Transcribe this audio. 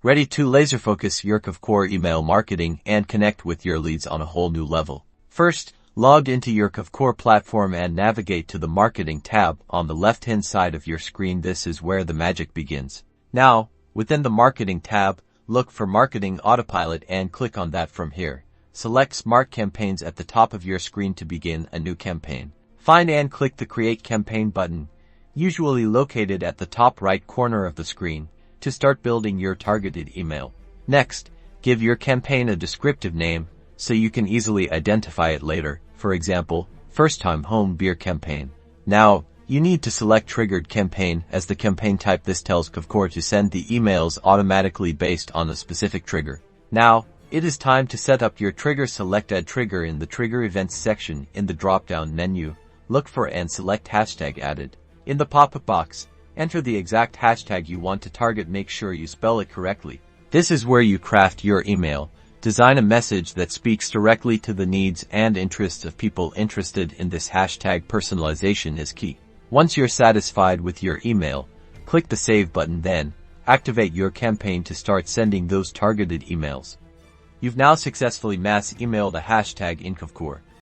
Ready to laser focus your Kvcore email marketing and connect with your leads on a whole new level. First, log into your Kvcore platform and navigate to the Marketing tab on the left-hand side of your screen. This is where the magic begins. Now, within the Marketing tab, look for Marketing Autopilot and click on that from here. Select Smart Campaigns at the top of your screen to begin a new campaign. Find and click the Create Campaign button, usually located at the top right corner of the screen, to start building your targeted email. Next, give your campaign a descriptive name so you can easily identify it later. For example, First Time Home Beer Campaign. Now, you need to select Triggered Campaign as the campaign type. This tells Kvcore to send the emails automatically based on a specific trigger. Now, it is time to set up your trigger. Select Add Trigger in the Trigger Events section in the drop-down menu. Look for and select hashtag added. In the pop-up box, enter the exact hashtag you want to target. Make sure you spell it correctly. This is where you craft your email. Design a message that speaks directly to the needs and interests of people interested in this hashtag. Personalization is key. Once you're satisfied with your email, click the Save button, then activate your campaign to start sending those targeted emails. You've now successfully mass emailed a hashtag in Kvcore.